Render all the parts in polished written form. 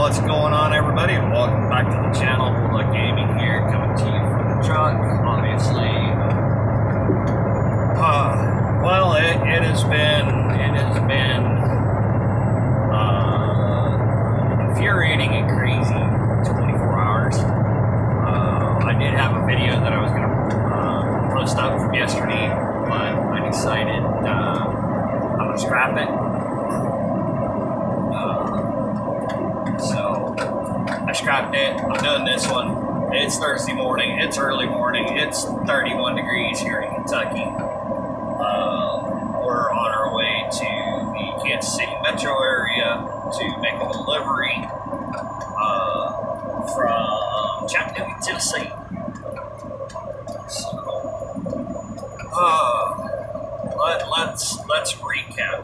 What's going on, everybody? Welcome back to the channel. Bulldog Gaming here, coming to you from the truck. Obviously, well, it has been infuriating and crazy 24 hours. I did have a video that I was going to post up from yesterday, but I decided I'm going to scrap it. So I scrapped it. I'm doing this one. It's Thursday morning. It's early morning. It's 31 degrees here in Kentucky. We're on our way to the Kansas City metro area to make a delivery from Chattanooga, Tennessee. So let's recap.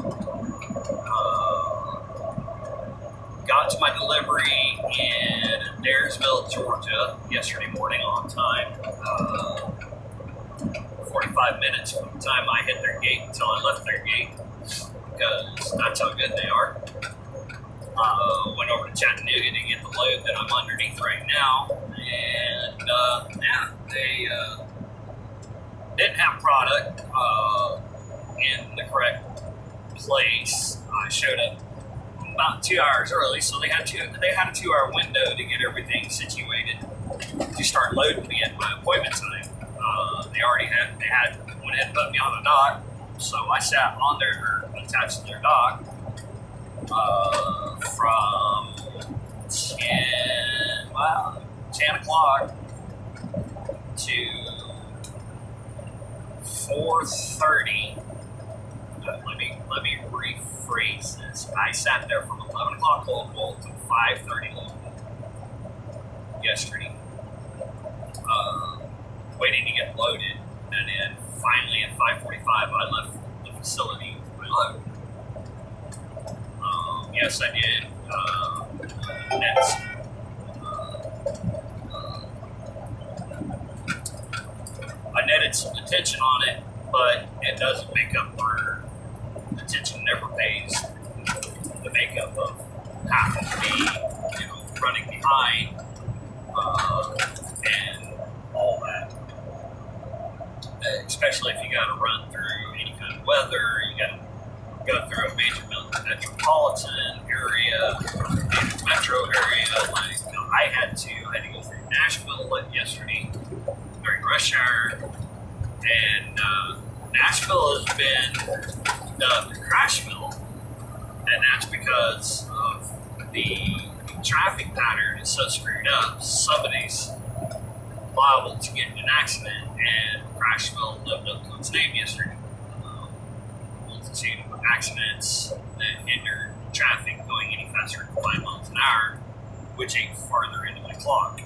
Got to my delivery in Daresville, Georgia yesterday morning on time. 45 minutes from the time I hit their gate until I left their gate, because that's how good they are. Went over to Chattanooga to get the load that I'm underneath right now, and they didn't have product in the correct place. I showed up about 2 hours early, so they had a 2-hour window to get everything situated to start loading me at my appointment time. They went ahead and put me on a dock, so I sat on attached to their dock from 10 o'clock to 4:30. Let me rephrase this. I sat there from 11 o'clock local to 5:30 local yesterday, waiting to get loaded, and then finally at 5:45 I left the facility with my load. Yes, I did. I netted some detention on it, but it doesn't make up for detention. Never pays the makeup of half of me, running behind and all that. Especially if you got to run through any kind of weather, you got to go through a major metropolitan area, metro area. Like I had to go through Nashville yesterday during rush hour, and Nashville has been dubbed Crashville, and that's because of the traffic pattern is so screwed up. Somebody's liable to get in an accident, and Crashville lived up to its name yesterday. Multitude of accidents that hindered traffic going any faster than 5 miles an hour, which ain't farther into my clock.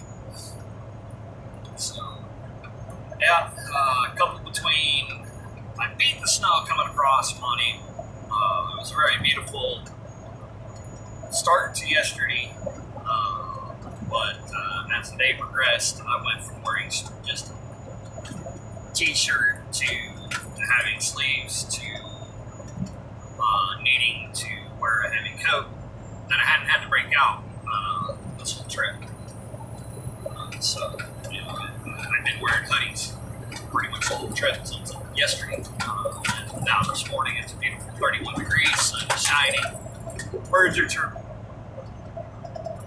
So, yeah, coupled between, I beat the snow coming across Monty. It was a very beautiful start to yesterday, but as the day progressed, I went from wearing just a t-shirt to having sleeves to needing to wear a heavy coat that I hadn't had to break out this whole trip. So, I've been wearing hoodies pretty much the whole trip since yesterday. And now this morning it's a beautiful 31 degrees, sun is shining, birds are chirping,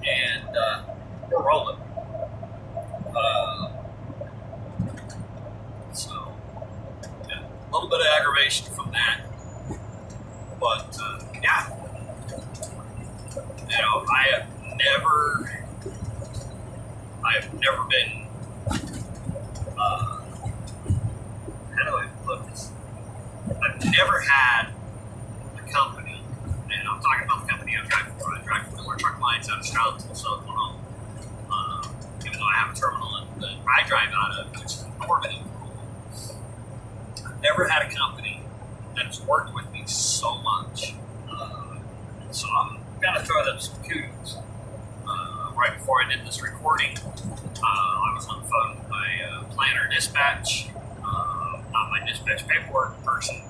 and we're rolling. So, yeah, a little bit of aggravation from that. But, I have never been, how do I put this? I've never had a company, and I'm talking about the company I drive for. I drive for Miller Truck Lines out of Charlotte, Tulsa, Oklahoma. Even though I have a terminal that I drive out of, which is in Norman, Oklahoma. I've never had a company that has worked with me so much. So I'm going to throw them some kudos. Right before I did this recording, I was on the phone with my planner dispatch, not my dispatch paperwork person,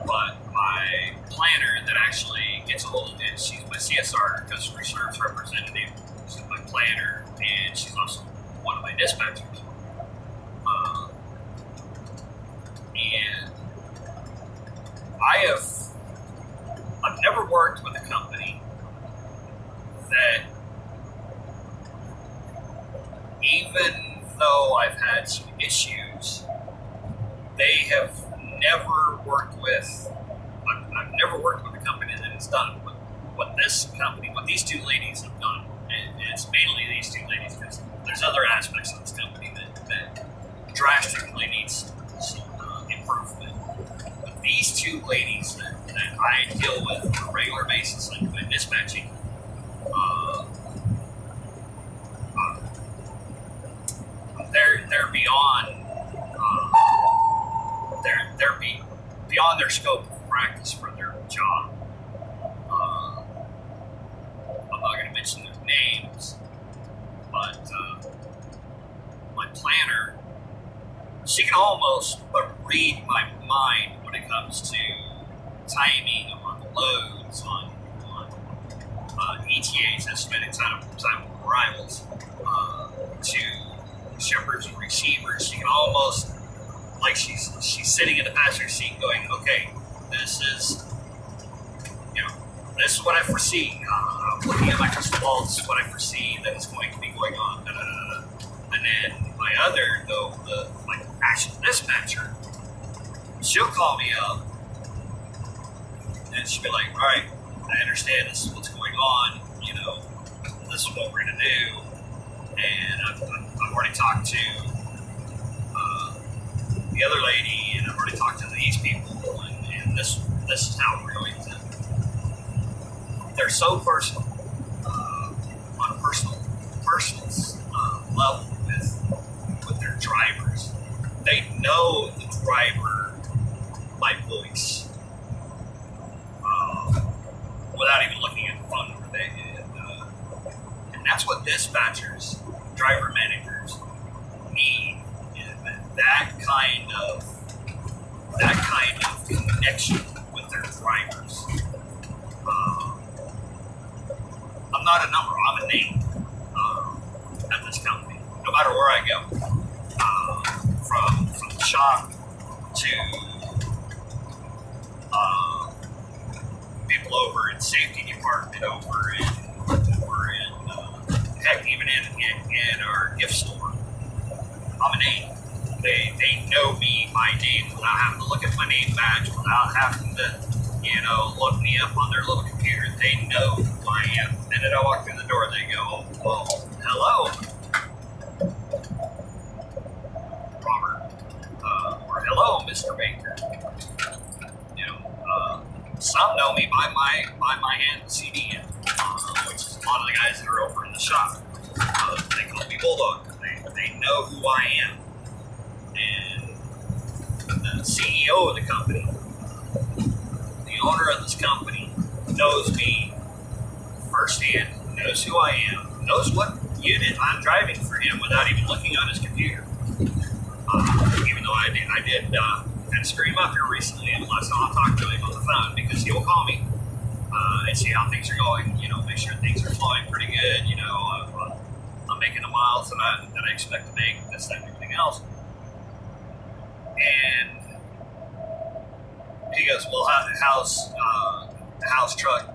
but my planner that actually gets a hold of it. She's my CSR, customer service representative. She's my planner, and she's also one of my dispatchers. And I've never worked with a company that, even though I've had some issues, they have never worked with. I've never worked with a company that has done what this company, what these two ladies have done. And it's mainly these two ladies, because there's other aspects of this company that drastically needs some improvement. But these two ladies that I deal with on a regular basis, like when dispatching, they're beyond beyond their scope of practice for their job. I'm not going to mention their names, but my planner, she can almost read my mind when it comes to timing on loads, on ETAs, estimated time of arrivals, to shippers and receivers. She can almost, like she's sitting in the passenger seat going, okay, this is what I foresee. I'm looking at my crystal ball, this is what I foresee that is going to be going on. Da, da, da, da. And then my other, my actual dispatcher, she'll call me up and she'll be like, all right, I understand this is what's going on, this is what we're going to do. And I've already talked to the other lady, and I've already talked to these people, and this is how we're going to. They're so personal, on a personal level with their drivers. They know the driver by voice, without even looking at the phone number. And that's what dispatchers, driver managers need. That kind of connection with their drivers. I'm not a number, I'm a name at this company. No matter where I go, from the shop to people over in safety department, over in heck, even in our gift store. I'm a name. They know me by name without having to look at my name badge, without having to, look me up on their little computer. They know who I am. And then I walk through the door, they go, well, hello, Robert, or hello, Mr. Baker. Some know me by my hand CD, which is a lot of the guys that are over in the shop. They call me Bulldog. They know who I am. And the CEO of the company, the owner of this company, knows me firsthand, knows who I am, knows what unit I'm driving for him without even looking on his computer. Even though I did kind of scream up here recently, and last time I'll talk to him on the phone, because he'll call me and see how things are going, make sure things are flowing pretty good, I'm making the miles that I expect to make, this, that, and everything else. And he goes, well, how's the house truck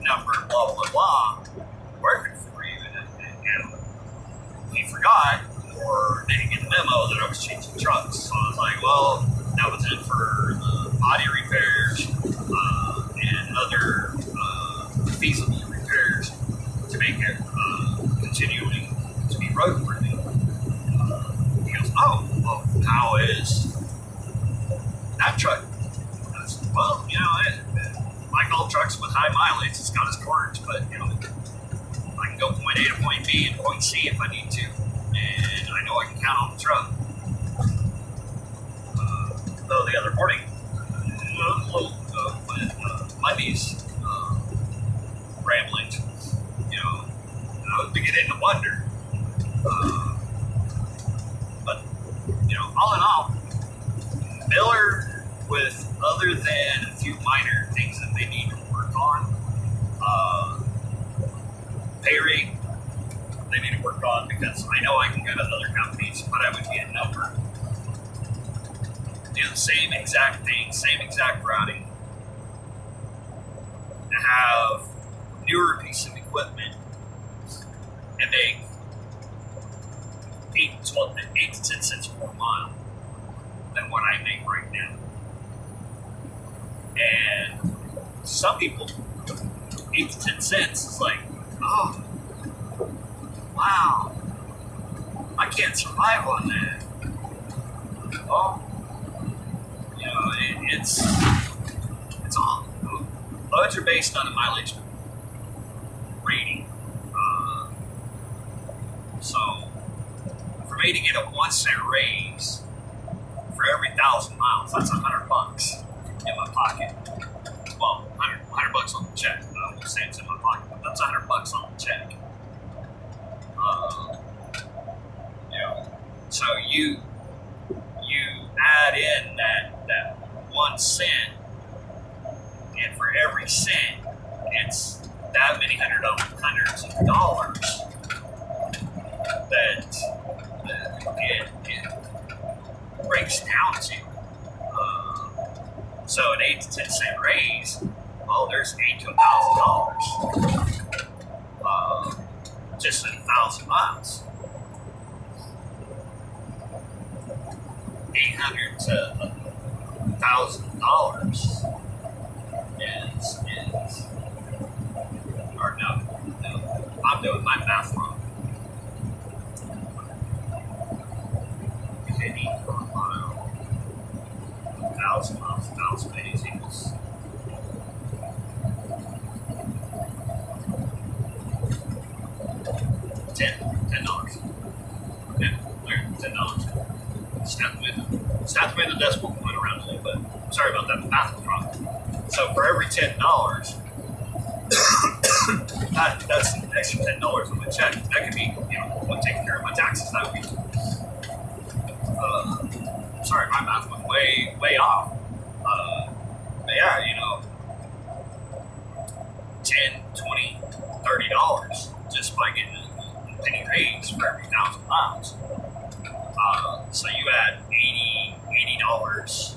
number, blah, blah, blah, working for you? And he forgot, or didn't get the memo that I was changing trucks. So I was like, well, that was it for the body repairs and other feasible repairs to make it continuing to be roadworthy. He goes, oh, well, how is that truck? I said, well, like all trucks with high mileage, it's got its quirks, but, I can go point A to point B and point C if I need to. And I know I can count on the truck. Though the other morning, Monday's ramblings, I was beginning to wonder. But, all in all, Miller, with other than a few minor things that they need to work on, pay rate they need to work on, because I know I can go to other companies, but I would be a number. Do the same exact thing, same exact routing, have newer piece of equipment, and make 8 to 10 cents per mile than what I make right now. And some people, 8 to 10 cents is like, oh, wow, I can't survive on that. Oh, you know, it's all, loads are based on a mileage rating. So for me to get a 1 cent raise for every 1,000 miles, that's $100 in my pocket. Well, $100 on the check. I won't say it's in my pocket, but that's $100 on the check. You know, so you add in that 1 cent, and for every cent, it's that many hundreds of dollars that it breaks down to. So an 8 to 10 cent raise, well, there's $8,000 to $1,000 just in 1,000 miles. $800 to $1,000 is or no, I'm doing my math wrong. Penny per mile, 1,000 miles, 1,000 days equals $10. Yeah, there, $10. Just have to move the decimal point around a little bit. Sorry about that, the math was wrong. So for every $10, that's an extra $10 on my check. That could be, you know, what taking care of my taxes that week. Sorry, my math went way off. But yeah, you know, $10, $20, $30 just by getting a penny raise for every 1,000 miles. So you add $80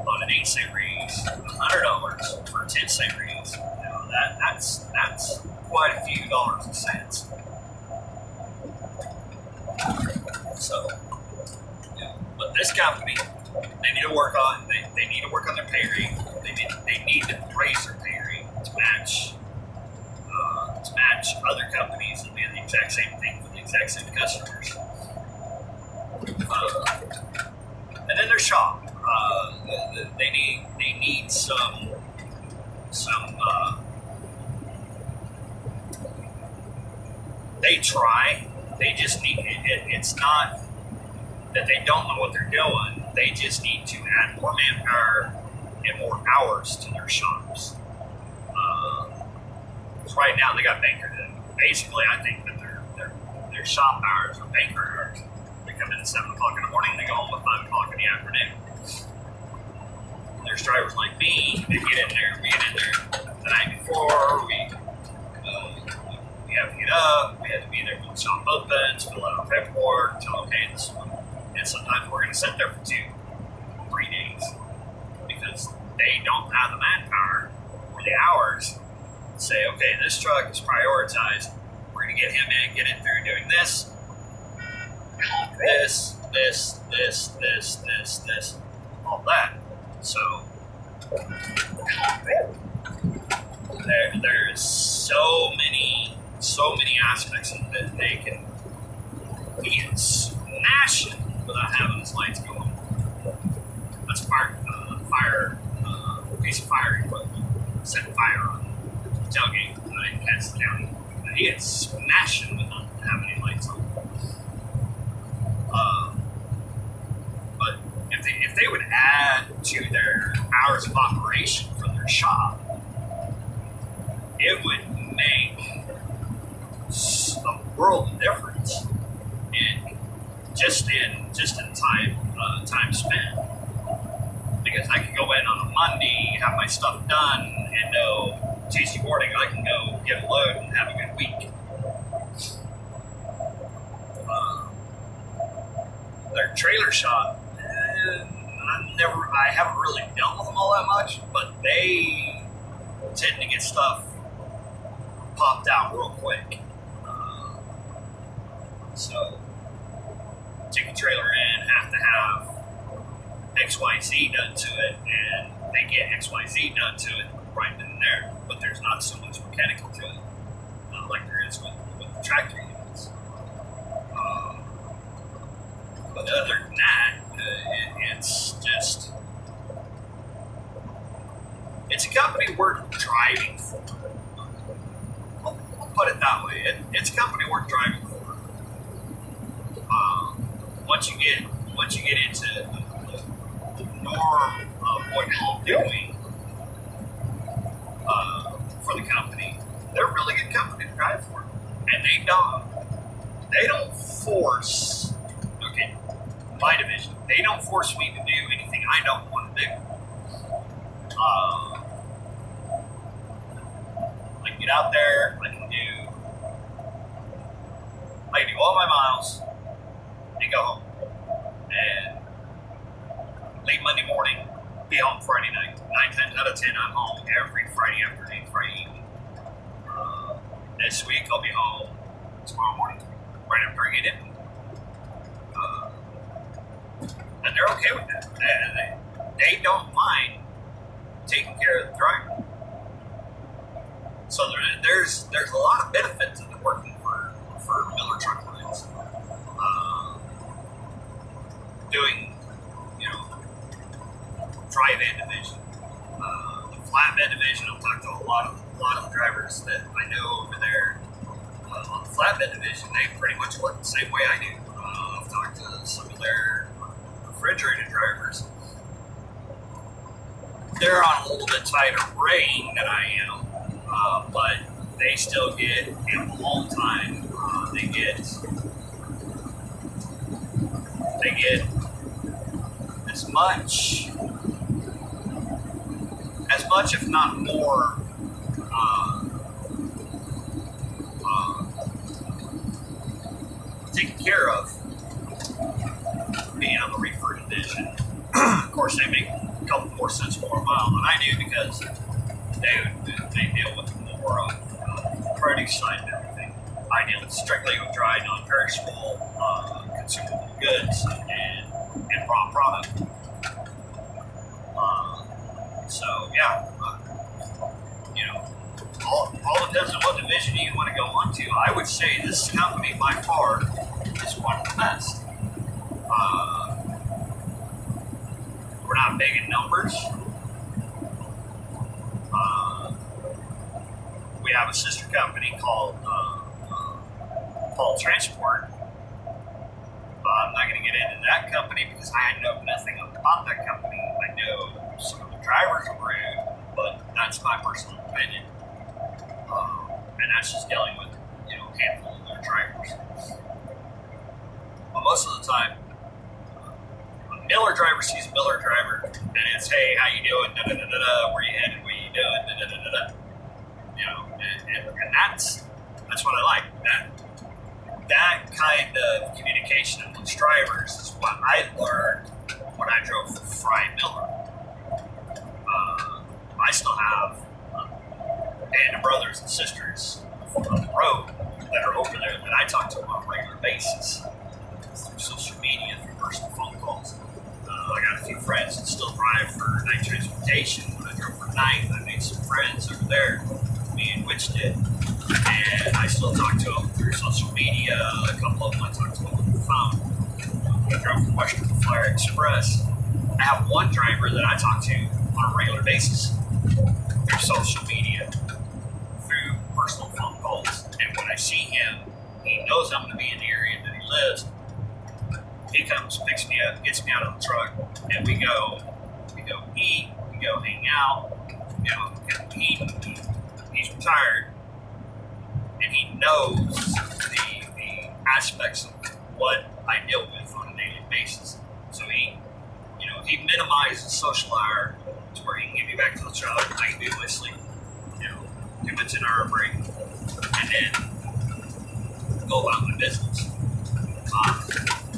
on an 8 cent raise, $100 for a 10 cent raise. You know, that's quite a few dollars and cents. So, you know, but this company, they need to work on they need to work on their pay rate. They need to raise their pay rate to match other companies and do the exact same thing for the exact same customers. And then their shop. They need some they try. They just need it's not that they don't know what they're doing. They just need to add more manpower and more hours to their shops. Right now they got banker. Basically, I think that their shop hours are banker hours. They come in at 7 o'clock in the morning. They go home at 5 o'clock in the afternoon. There's drivers like me. We get in there the night before. We have to get up. We have to be there when the shop opens, fill out our paperwork, tell them, hey, this one. And sometimes we're going to sit there for 2-3 days because they don't have the manpower or the hours to say, okay, this truck is prioritized. We're going to get him in, get it through doing this, all that. So there's so many aspects of it. They can smash it without having his lights go on. That's a piece of fire equipment. Set fire on the tailgate in Kansas County. He had smashed it without having any lights on. But if they would add to their hours of operation for their shop, it would make a world of difference in time spent. Because I could go in on a Monday, have my stuff done, and know Tuesday morning, I can go get a load and have a good week. Their trailer shop, I haven't really dealt with them all that much, but they tend to get stuff popped out real quick. So, take a trailer in, have to have XYZ done to it, and they get XYZ done to it right then and there, but there's not so much mechanical to it like there is with the tractor units. But other than that, it's just, it's a company worth driving for. I'll put it that way. It's a company worth driving for. Once you get into the norm of what you're doing for the company, they're a really good company to drive for, and they don't force. Okay, my division, they don't force me to do anything I don't want to do. I can get out there, I can do all my miles and go home, and leave Monday morning, be home Friday night. 9 times out of 10, I'm home every Friday afternoon, Friday evening. This week I'll be home tomorrow morning, right after I get in. And they're okay with that. They don't mind taking care of the driver. So there's a lot of benefits to working for Miller Truck Lines. Doing, drive-in division. The flatbed division, I've talked to a lot of drivers that I know over there. On the flatbed division, they pretty much work the same way I do. I've talked to some of their refrigerated drivers. They're on a little bit tighter rein than I am, but they still get ample home time. They get as much, if not more, taken care of being on the reefer division. Of course, they make a couple more cents more a mile than I do because they deal with more of the produce side and everything. I deal strictly with dry, non-perishable, consumable goods and raw product. So yeah, all depends on what division you want to go on to. I would say this company by far is one of the best. We're not big in numbers. We have a sister company called Paul Transport. I'm not going to get into that company because I know nothing about that company. I know some of the drivers are rude, but that's my personal opinion. And that's just dealing with, a handful of their drivers. But most of the time, a Miller driver sees a Miller driver, and it's, hey, how you doing? Da da da da da. Where you headed? What you doing? Da da da da da. And that's what I like. That kind of communication amongst drivers is what I learned when I drove for Fry Miller. I still have a band of brothers and sisters on the road that are over there that I talk to on a regular basis through social media, through personal phone calls. I got a few friends that still drive for night transportation. When I drove for night, I made some friends over there, me and Witch did. And I still talk to them through social media. A couple of them I talk to them on the phone. I drove for Western Flyer Express. I have one driver that I talk to on a regular basis through social media, through personal phone calls. And when I see him, he knows I'm going to be in the area that he lives. He comes, picks me up, gets me out of the truck, and we go eat, we go hang out. He's retired, and he knows the aspects of what I deal with on a daily basis. So he minimizes social hour to where he can get me back to the truck. I can do my sleep. convention or a break, and then go about my business.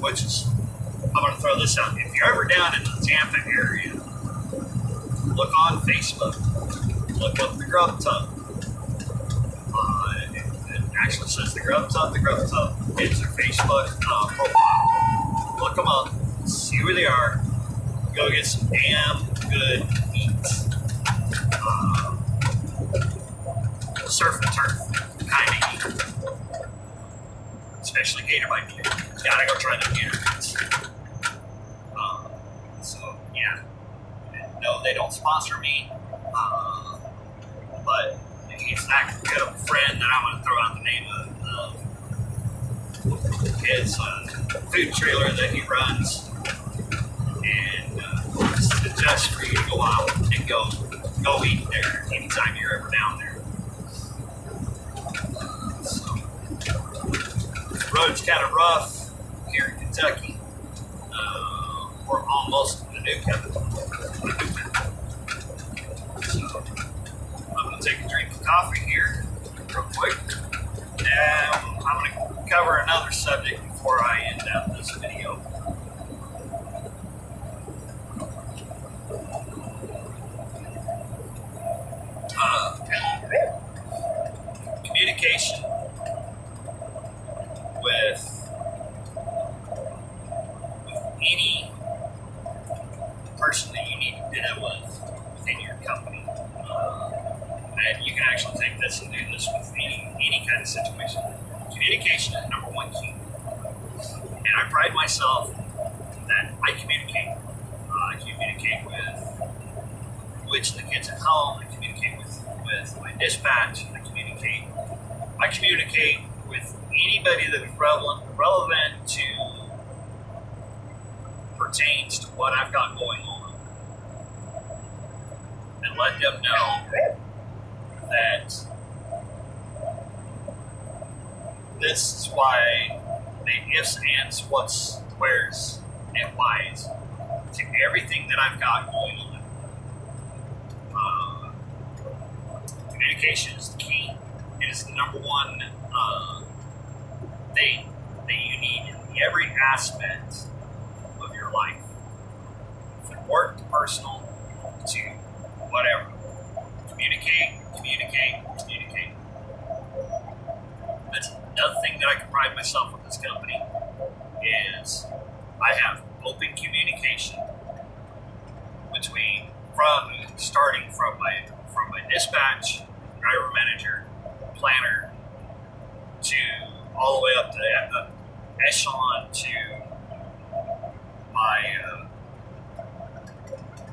Which is, I'm going to throw this out. If you're ever down in the Tampa area, look on Facebook. Look up the Grub Tub. It actually says the Grub Tub. The Grub Tub is their Facebook profile. Look them up. See where they are. Go get some damn good eats. Surf and turf kind of eat. Especially gator bite meat. Gotta go try the gator bites. So, yeah. No, they don't sponsor me. But he's that good of a friend that I'm going to throw out the name of his food trailer that he runs. And suggest for you to go out and go eat there anytime you're ever down there. So, the road's kind of rough here in Kentucky. We're almost in the new capital. So, I'm going to take a drink of coffee here real quick. And I'm going to cover another subject before I end out this video. Communication with any person that you need to deal with within your company. And you can actually take this and do this with any kind of situation. Communication is number one key. And I pride myself that I communicate. I communicate with which of the kids at home. I communicate with my dispatch. I communicate with anybody that is relevant to pertains to what I've got going on, and let them know that this is why the ifs, ands, whats, wheres, and whys to everything that I've got going on. Communication is the key. It is the number one thing that you need in every aspect of your life. From work to personal to whatever. Communicate. That's another thing that I can pride myself with this company is I have open communication starting from my dispatch, driver manager, planner, to all the way up to the echelon to my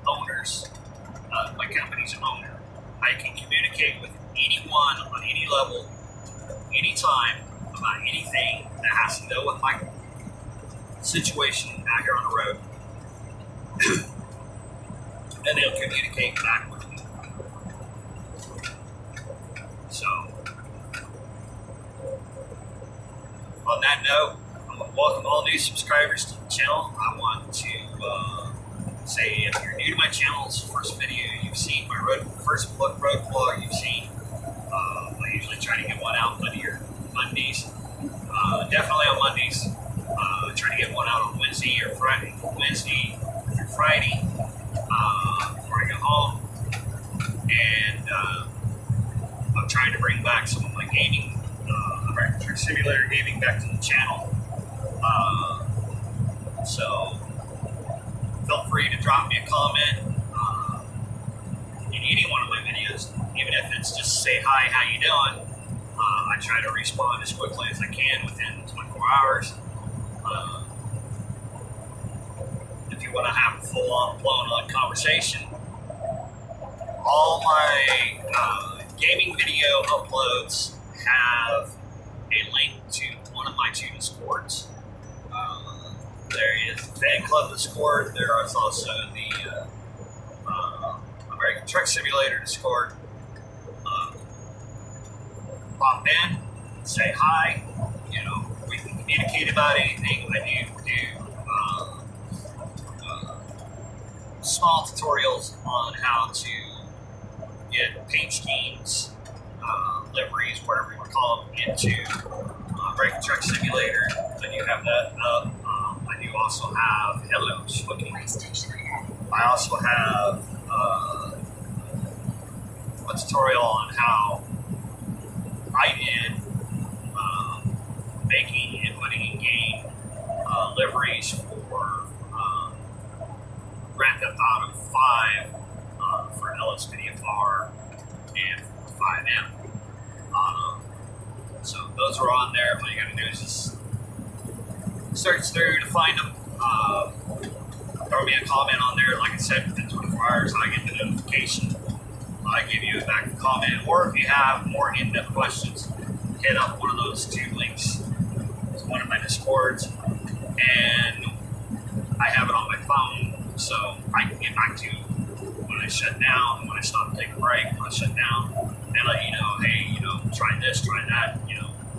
owners, my company's owner. I can communicate with anyone on any level, anytime, about anything that has to do with my situation out here on the road. And they'll communicate back with me. So, on that note, I want to welcome all new subscribers to the channel. I want to say, if you're new to my channel, it's the first video you've seen, my first road vlog you've seen. I usually try to get one out Mondays. Definitely on Mondays. I try to get one out on Wednesday through Friday. Before I go home, and I'm trying to bring back some of my gaming, American Truck Simulator gaming back to the channel. So feel free to drop me a comment in any one of my videos, even if it's just to say hi, how you doing. I try to respond as quickly as I can within 24 hours. If you want to have a full-on, blown-on conversation, all my gaming video uploads have a link to one of my two Discords. There is the Fan Club Discord. There is also the American Truck Simulator Discord. Pop in, say hi. We can communicate about anything. I do small tutorials on how to get paint schemes liveries, whatever you want to call them, into Break Truck Simulator. Then you have that up. I do also have Hello Spooky. I also have a tutorial on how I did making and putting in game liveries for Grand Theft Auto 5 for LSPDFR and 5M. So those are on there. What you gotta do is just search through to find them. Throw me a comment on there. Like I said, within 24 hours, I get the notification. I give you back a comment. Or if you have more in-depth questions, hit up one of those two links. It's one of my Discords. And I have it on my phone, so I can get back to when I shut down, when I stop to take a break, when I shut down, and let you know, hey, try this, try that,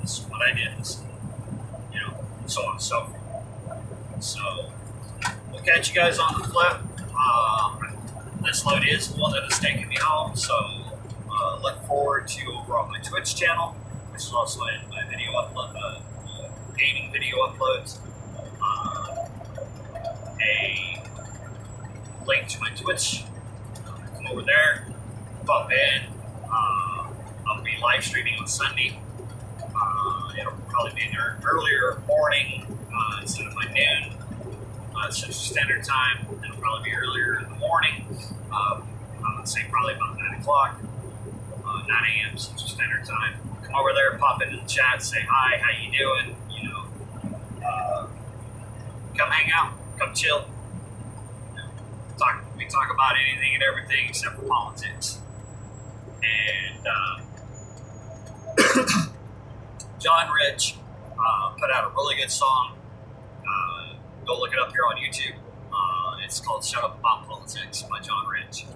this is what I did, this, so on and so forth. So, we'll catch you guys on the flip. This load is the one that is taking me home, so look forward to over on my Twitch channel, which is also in my video upload, gaming video uploads. A link to my Twitch. Come over there, pop in. I'll be live streaming on Sunday. It'll probably be in the earlier morning instead of my noon Central Standard Time. It'll probably be earlier in the morning. I would say probably about 9 o'clock, 9 a.m. Central Standard Time. Come over there, pop into the chat, say hi, how you doing? Come hang out, come chill. We talk about anything and everything except for politics. And John Rich put out a really good song. Go look it up here on YouTube. It's called "Shut Up About Politics" by John Rich.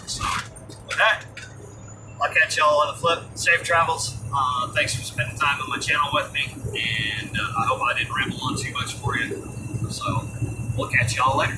So with that, I'll catch y'all on the flip. Safe travels. Thanks for spending time on my channel with me, and I hope I didn't ramble on too much for you. So we'll catch y'all later.